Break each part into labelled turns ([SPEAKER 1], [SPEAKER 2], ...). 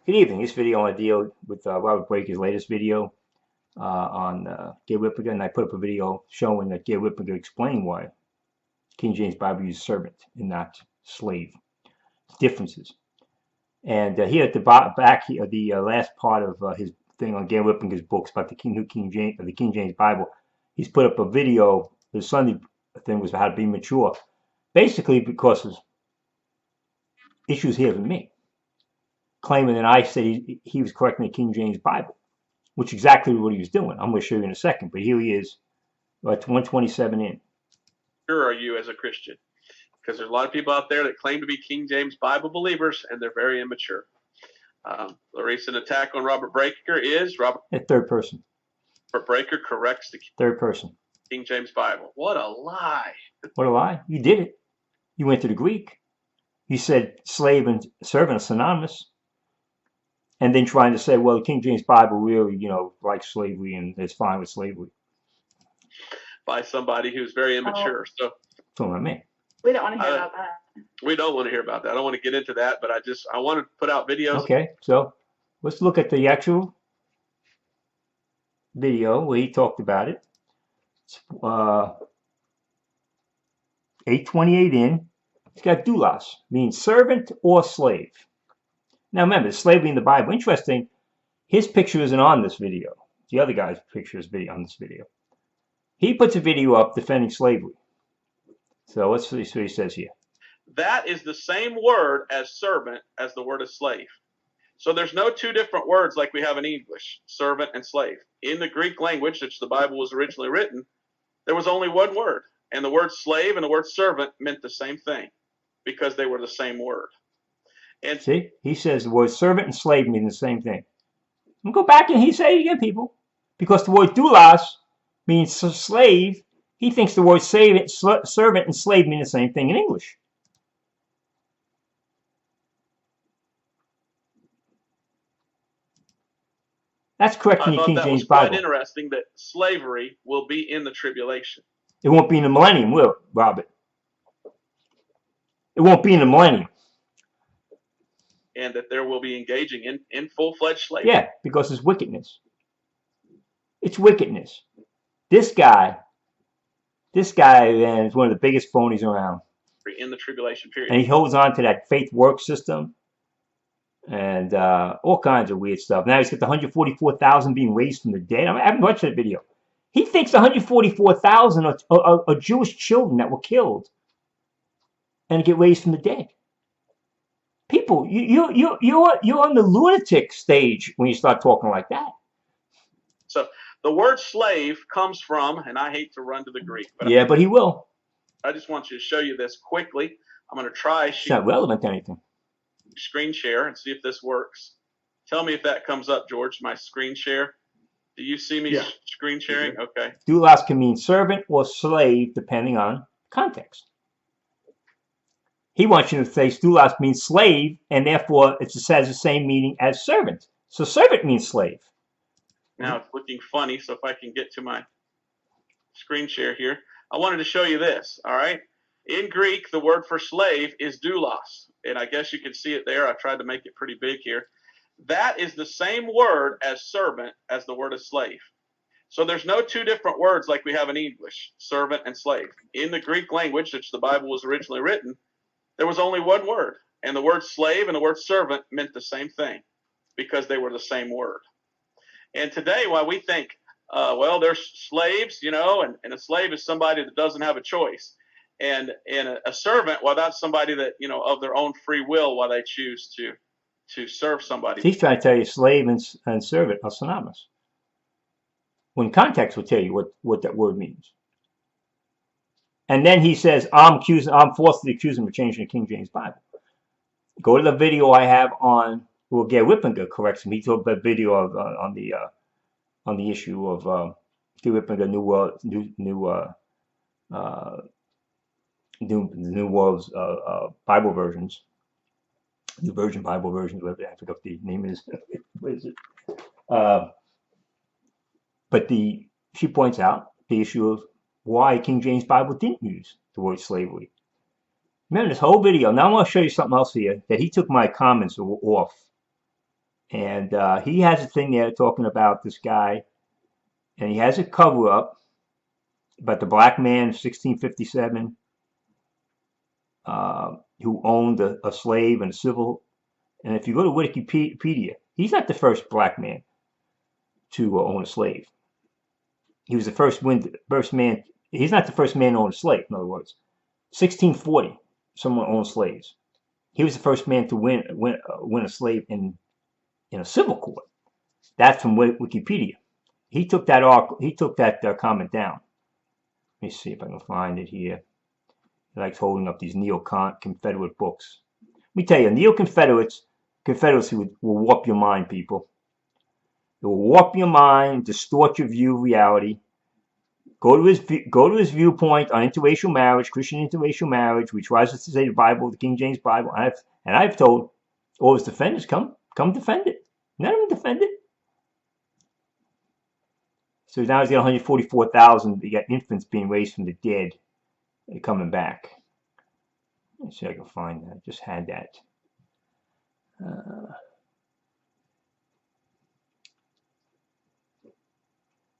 [SPEAKER 1] Good evening. This video I want to deal with Robert Breaker's latest video on Gay Riplinger, and I put up a video showing that Gay Riplinger explained why King James Bible uses servant and not slave. Differences. And here at the back here, the last part of his thing on Gay Riplinger's books about the King James Bible, he's put up a video. The Sunday thing was how to be mature, basically because of issues here with me, claiming that I said he was correcting the King James Bible, which is exactly what he was doing. I'm going to show you in a second, but here he is, right, 127 in.
[SPEAKER 2] Sure are you as a Christian? Because there's a lot of people out there that claim to be King James Bible believers, and they're very immature. The recent attack on Robert Breaker is Robert.
[SPEAKER 1] Third person.
[SPEAKER 2] Robert Breaker corrects the
[SPEAKER 1] third person
[SPEAKER 2] King James Bible. What a lie!
[SPEAKER 1] What a lie! You did it. You went to the Greek. You said slave and servant are synonymous, and then trying to say, well, the King James Bible really, likes slavery and it's fine with slavery.
[SPEAKER 2] By somebody who's very immature. So
[SPEAKER 1] that's what I mean.
[SPEAKER 3] We don't want to hear about that.
[SPEAKER 2] We don't want to hear about that. I don't want to get into that, but I want to put out videos.
[SPEAKER 1] Okay, so let's look at the actual video where he talked about it. 828 in. It's got doulos, means servant or slave. Now remember, slavery in the Bible. Interesting, his picture isn't on this video. The other guy's picture is on this video. He puts a video up defending slavery. So let's see what he says here.
[SPEAKER 2] That is the same word as servant as the word of slave. So there's no two different words like we have in English, servant and slave. In the Greek language, which the Bible was originally written, there was only one word. And the word slave and the word servant meant the same thing because they were the same word. And
[SPEAKER 1] see, he says the word servant and slave mean the same thing. And go back and he say it again, people. Because the word doulos means slave. He thinks the word servant and slave mean the same thing in English. That's correcting the King James Bible.
[SPEAKER 2] Quite interesting that slavery will be in the tribulation.
[SPEAKER 1] It won't be in the millennium, will it, Robert? It won't be in the millennium.
[SPEAKER 2] And that there will be engaging in full-fledged slavery.
[SPEAKER 1] Yeah, because it's wickedness. It's wickedness. This guy, man, is one of the biggest phonies around.
[SPEAKER 2] In the tribulation period.
[SPEAKER 1] And he holds on to that faith work system and all kinds of weird stuff. Now he's got the 144,000 being raised from the dead. I haven't watched that video. He thinks 144,000 are Jewish children that were killed and get raised from the dead. People, you're on the lunatic stage when you start talking like that.
[SPEAKER 2] So the word slave comes from, and I hate to run to the Greek, but
[SPEAKER 1] yeah, but he will.
[SPEAKER 2] I just want you to show you this quickly. I'm going to try.
[SPEAKER 1] It's not relevant to anything.
[SPEAKER 2] Screen share and see if this works. Tell me if that comes up, George. My screen share. Do you see me screen sharing? Okay.
[SPEAKER 1] Doulos can mean servant or slave depending on context. He wants you to say doulos means slave, and therefore it just has the same meaning as servant. So servant means slave.
[SPEAKER 2] Now it's looking funny, so if I can get to my screen share here. I wanted to show you this, all right? In Greek, the word for slave is doulos, and I guess you can see it there. I tried to make it pretty big here. That is the same word as servant as the word of slave. So there's no two different words like we have in English, servant and slave. In the Greek language, which the Bible was originally written, there was only one word, and the word slave and the word servant meant the same thing because they were the same word. And today, while we think, well, there's slaves, and a slave is somebody that doesn't have a choice. And a servant, well, that's somebody that, of their own free will, while they choose to serve somebody.
[SPEAKER 1] He's trying to tell you slave and servant are synonymous. When context will tell you what that word means. And then he says, I'm falsely accusing him of changing the King James Bible. Go to the video I have on, well, Gay Riplinger corrects him. He took that video of on the issue of Gay Riplinger New World's Bible versions, New Version Bible versions, whatever, I forgot what the name is. What is it? But she points out the issue of why King James Bible didn't use the word slavery. Remember this whole video. Now I want to show you something else here that he took my comments off. And he has a thing there talking about this guy, and he has a cover up about the black man, 1657, who owned a slave and a civil. And if you go to Wikipedia, he's not the first black man to own a slave. He was the first man. He's not the first man to own a slave. In other words, 1640, someone owned slaves. He was the first man to win a slave in a civil court. That's from Wikipedia. He took that comment down. Let me see if I can find it here. He likes holding up these Neo-Confederate books. Let me tell you, Confederacy will warp your mind, people. It will warp your mind, distort your view of reality. Go to his viewpoint on interracial marriage, Christian interracial marriage, which tries to say the Bible, the King James Bible. I've told all his defenders, come defend it. None of them defend it. So now he's got 144,000. You got infants being raised from the dead. They're coming back. Let's see if I can find that. I just had that.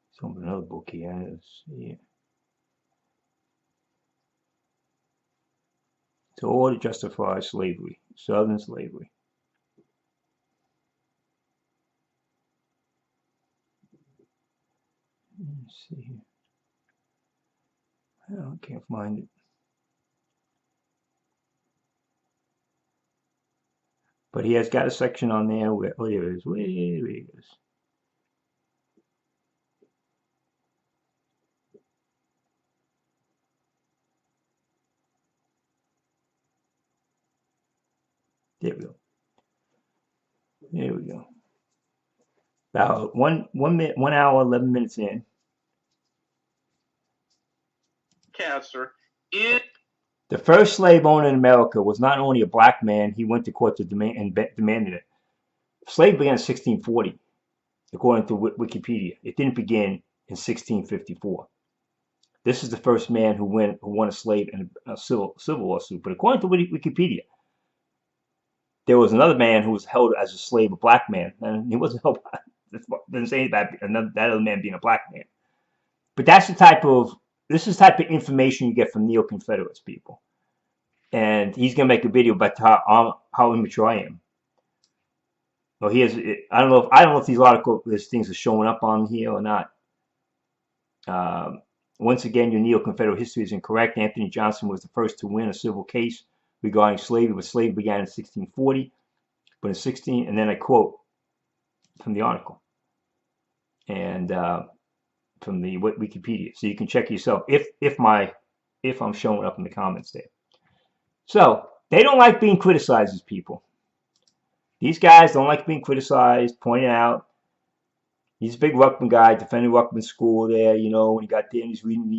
[SPEAKER 1] Let's open another book here. Let's see. To order justify slavery, Southern slavery. Let's see here. Oh, I can't find it. But he has got a section on there where, oh, there it is. Where it is. There we go. There we go. About 1 hour, 11 minutes in.
[SPEAKER 2] Cancer.
[SPEAKER 1] The first slave owner in America was not only a black man, he went to court to demanded it. Slavery began in 1640, according to Wikipedia. It didn't begin in 1654. This is the first man who won a slave in a civil lawsuit. But according to Wikipedia, there was another man who was held as a slave, a black man, and he wasn't held. Doesn't say about that other man being a black man. But this is the type of information you get from Neo-Confederates, people. And he's gonna make a video about how immature I am. Well, I don't know if these things are showing up on here or not. Once again, your Neo-Confederate history is incorrect. Anthony Johnson was the first to win a civil case regarding slavery, but slavery began in 1640. But in and then I quote from the article and from the Wikipedia, so you can check yourself if I'm showing up in the comments there. So they don't like being criticized, as people. These guys don't like being criticized, pointed out. He's a big Ruckman guy, defending Ruckman school there, when he got there and he's reading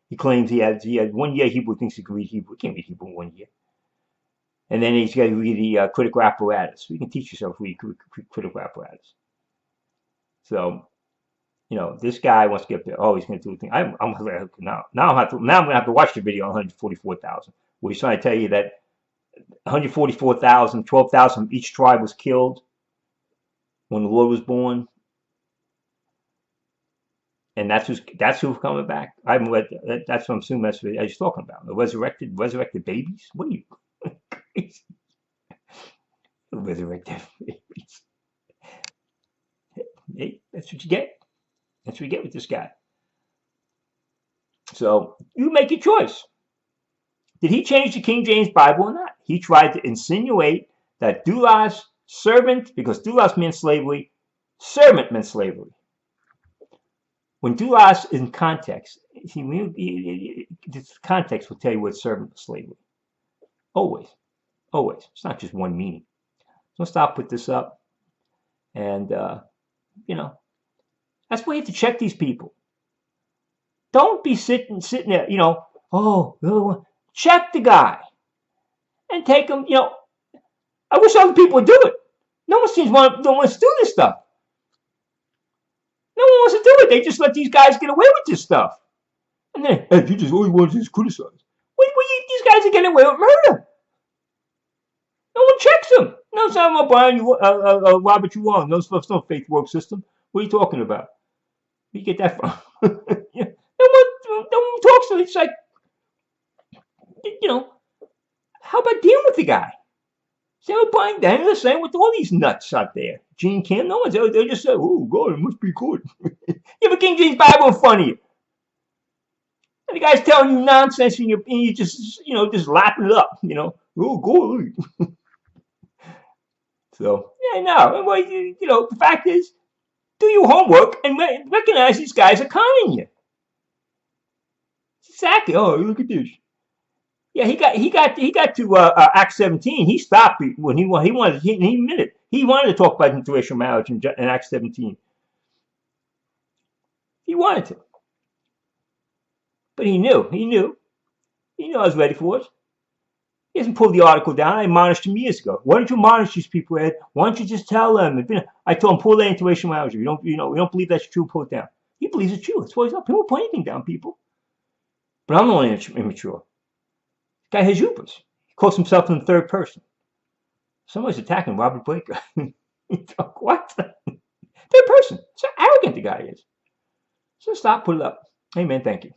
[SPEAKER 1] he claims he had 1 year Hebrew, thinks he can read Hebrew. He can't read Hebrew in 1 year. And then he's got to read the critical apparatus. You can teach yourself to read critical apparatus. So, this guy wants to get there. Oh, he's going to do a thing. Now I'm going to have to watch the video on 144,000, where he's trying to tell you that 144,000, 12,000 from each tribe was killed when the Lord was born. And that's who's coming back. I haven't read that. That's what I'm assuming that's what he's talking about. The resurrected babies? What are you crazy? Resurrected babies. Hey, that's what you get. That's what you get with this guy. So you make your choice. Did he change the King James Bible or not? He tried to insinuate that doulos, servant, because doulos meant slavery, servant meant slavery. When doulos is in context, this context will tell you what servant or slavery. Always. Always. It's not just one meaning. So stop with this up. And, that's why you have to check these people. Don't be sitting there, check the guy. And take him, I wish other people would do it. No one wants to do this stuff. No one wants to do it. They just let these guys get away with this stuff. And then, hey, you just all you want to do is criticize. These guys are getting away with murder. No one checks them. No, it's not Brian, Robert, you wrong. No, it's no faith work system. What are you talking about? Where you get that from? Yeah. No one talks to it. It's like, you know, how about dealing with the guy? Same with Brian Daniel, same with all these nuts out there. Gene Kim, no one's, they just say, oh, God, it must be good. You have a King James Bible in front of you. And the guy's telling you nonsense and you just, just lapping it up, Oh, God. So, yeah, no. Well, the fact is, do your homework and recognize these guys are conning you. Exactly. Oh, look at this. Yeah, he got to Act 17. He stopped when he wanted he admitted he wanted to talk about interracial marriage in Act 17. He wanted to, but he knew I was ready for it. He hasn't pulled the article down. I admonished him years ago. Why don't you admonish these people, Ed? Why don't you just tell them? I told him pull that interracial marriage. We don't believe that's true. Pull it down. He believes it's true. That's why he's up. He won't put anything down, people. But I'm the only immature. This guy has hubris. He calls himself in the third person. Somebody's attacking Robert Baker. What? Third person. So arrogant the guy is. So stop, put it up. Amen. Thank you.